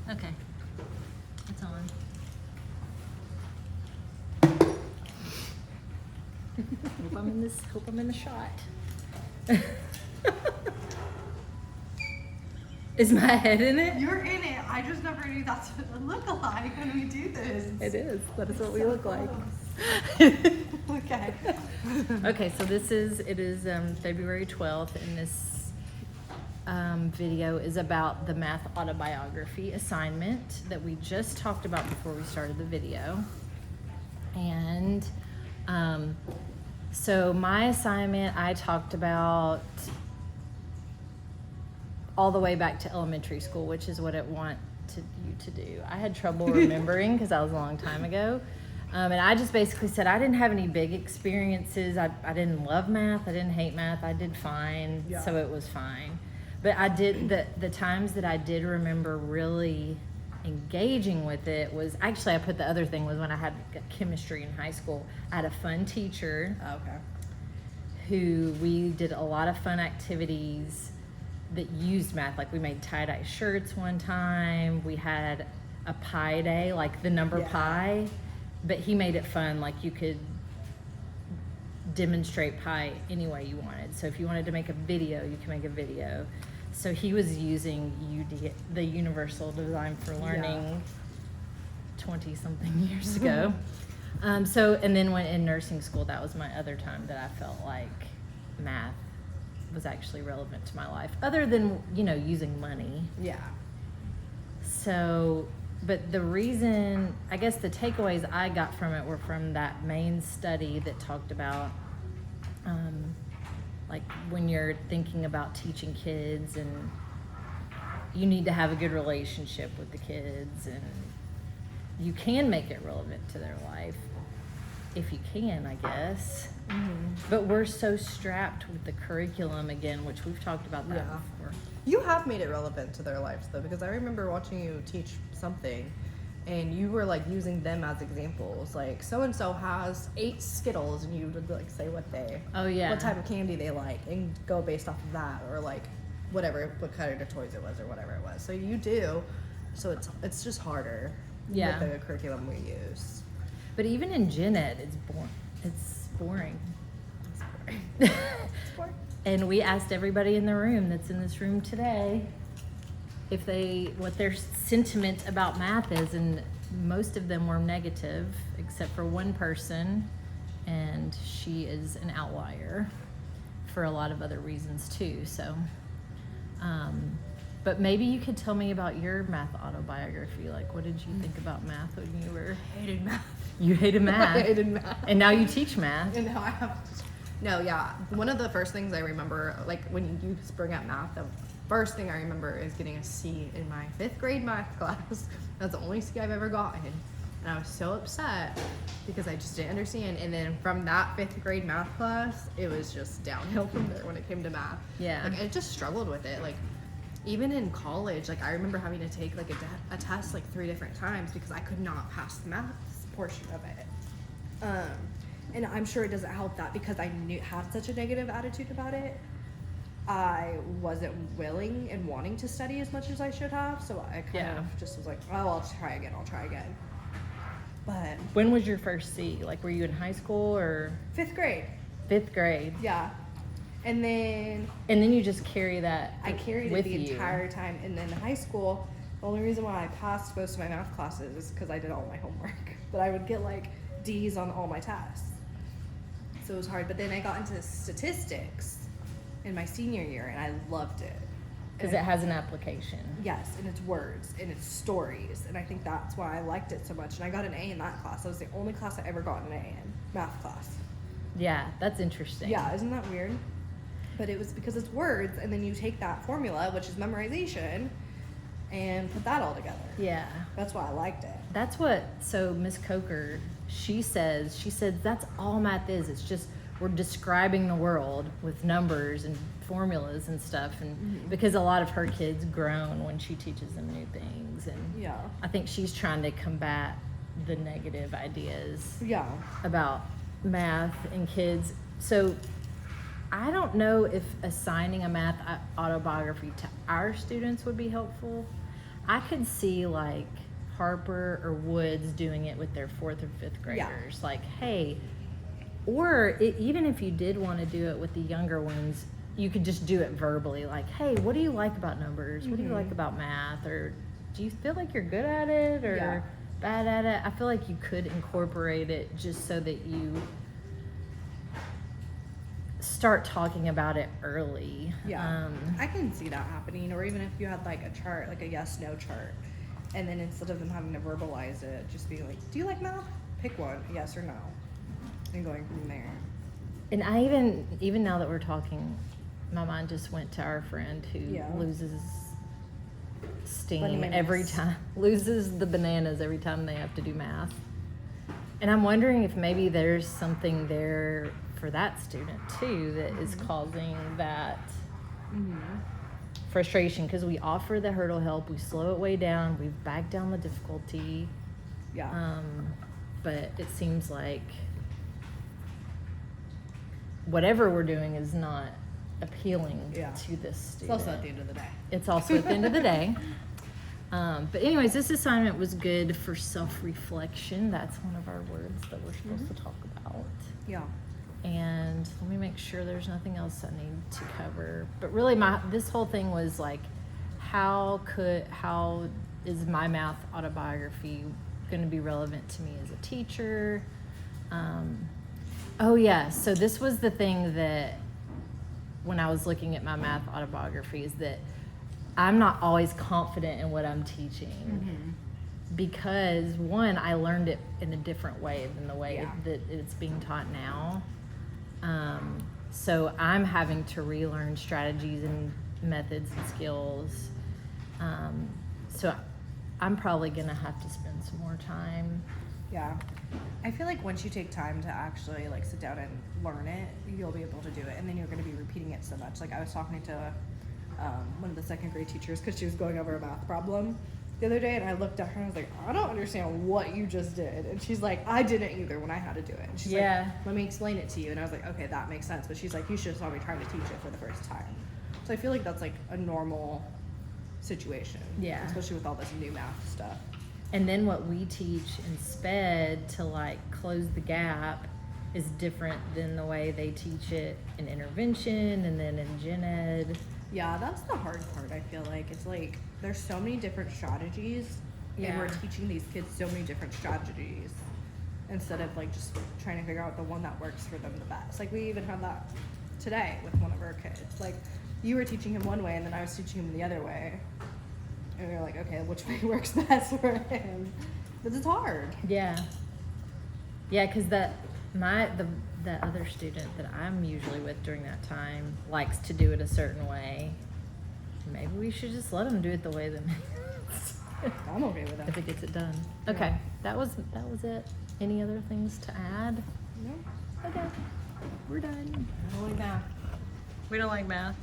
Okay. It's on. Hope I'm in the shot. Is my head in it? You're in it. I just never knew that's what it looked like when we do this. It is. That is what we So look like. Okay. Okay, so it is February 12th, and this video is about the math autobiography assignment that we just talked about before we started the video. And so my assignment, I talked about all the way back to elementary school, which is what it wanted you to do. I had trouble remembering because that was a long time ago. And I just basically said I didn't have any big experiences. I didn't love math. I didn't hate math. I did fine, Yeah. so it was fine. But I did, the times that I did remember really engaging with it was, actually I put the other thing was when I had chemistry in high school. I had a fun teacher Okay. who we did a lot of fun activities that used math. Like we made tie-dye shirts one time. We had a pi day, like the number Yeah. pi, but he made it fun. Like you could demonstrate pi any way you wanted. So if you wanted to make a video, you can make a video. So he was using the Universal Design for Learning 20 something years ago. And then when in nursing school, that was my other time that I felt like math was actually relevant to my life, other than, using money. Yeah. So, but the reason, I guess the takeaways I got from it were from that main study that talked about, like when you're thinking about teaching kids, and you need to have a good relationship with the kids, and you can make it relevant to their life if you can, I guess. Mm-hmm. But we're so strapped with the curriculum again, which we've talked about that Yeah. before. You have made it relevant to their lives though, because I remember watching you teach something and you were like using them as examples. Like so and so has 8 Skittles and you would like say what type of candy they like and go based off of that, or like what kind of toys it was or whatever it was. So you do. So it's just harder Yeah. with the curriculum we use. But even in gen ed, it's boring. It's boring. And we asked everybody in the room that's in this room today what their sentiment about math is, and most of them were negative, except for one person, and she is an outlier for a lot of other reasons too. So, but maybe you could tell me about your math autobiography. Like, what did you think about math when you were? Hated math. You hated math. I hated math. And now you teach math. And now I have. No, yeah. One of the first things I remember, like when you bring up math, the first thing I remember is getting a C in my 5th grade math class. That's the only C I've ever gotten. And I was so upset because I just didn't understand. And then from that 5th grade math class, it was just downhill from there when it came to math. Yeah. Like I just struggled with it. Like even in college, like I remember having to take like a test like 3 different times because I could not pass the math portion of it. And I'm sure it doesn't help that because I had such a negative attitude about it. I wasn't willing and wanting to study as much as I should have, so I kind of just was like, oh, I'll try again. But When was your first C? Like, were you in high school or 5th grade, 5th grade? yeah. And then And then you just carry that I carried it with the you. entire time. And then in high school, the only reason why I passed most of my math classes is because I did all my homework. But I would get like D's on all my tests. So it was hard. But then I got into statistics in my senior year and I loved it. Because it has an application. Yes, and it's words and it's stories. And I think that's why I liked it so much. And I got an A in that class. That was the only class I ever got an A in, math class. Yeah, that's interesting. Yeah, isn't that weird? But it was because it's words, and then you take that formula, which is memorization, and put that all together. Yeah. That's why I liked it. That's what, so Miss Coker, she said that's all math is. It's just we're describing the world with numbers and formulas and stuff. And because a lot of her kids groan when she teaches them new things. And Yeah. I think she's trying to combat the negative ideas Yeah. about math and kids. So I don't know if assigning a math autobiography to our students would be helpful. I could see like Harper or Woods doing it with their 4th or 5th graders. Like, hey, or even if you did want to do it with the younger ones, you could just do it verbally. Like, hey, what do you like about numbers? What do you like about math? Or do you feel like you're good at it or bad at it? I feel like you could incorporate it just so that you start talking about it early. Yeah, I can see that happening. Or even if you had like a chart, like a yes/no chart, and then instead of them having to verbalize it, just be like, "Do you like math? Pick one, yes or no," and going from there. And I even now that we're talking, my mind just went to our friend who loses steam every time, loses the bananas every time they have to do math. And I'm wondering if maybe there's something there for that student too that is causing that frustration, because we offer the hurdle help, we slow it way down, we've backed down the difficulty. But it seems like whatever we're doing is not appealing to this student. It's also at the end of the day. It's also at the end of the day. But anyways, this assignment was good for self-reflection. That's one of our words that we're supposed to talk about. Yeah. And let me make sure there's nothing else I need to cover. But really, this whole thing was like, how is my math autobiography going to be relevant to me as a teacher? Oh yeah, so this was the thing that when I was looking at my math autobiography is that I'm not always confident in what I'm teaching because one, I learned it in a different way than the way that it's being taught now. So I'm having to relearn strategies and methods and skills. So I'm probably gonna have to spend some more time. Yeah. I feel like once you take time to actually like sit down and learn it, you'll be able to do it, and then you're going to be repeating it so much. Like I was talking to one of the 2nd grade teachers because she was going over a math problem the other day, and I looked at her and I was like, I don't understand what you just did. And she's like, I didn't either when I had to do it. And she's like, let me explain it to you. And I was like, okay, that makes sense. But she's like, you should have saw me trying to teach it for the first time. So I feel like that's like a normal situation. Yeah. Especially with all this new math stuff. And then what we teach in SPED to like close the gap is different than the way they teach it in intervention and then in gen ed. Yeah, that's the hard part. I feel like it's like there's so many different strategies, and we're teaching these kids so many different strategies instead of like just trying to figure out the one that works for them the best. Like we even had that today with one of our kids. Like you were teaching him one way, and then I was teaching him the other way, and we were like, okay, which way works best for him? But it's hard. Yeah, because the other student that I'm usually with during that time likes to do it a certain way. Maybe we should just let him do it the way that I'm okay with that. if it gets it done. Okay, that was it. Any other things to add? No. Okay, we're done. I don't like math. We don't like math.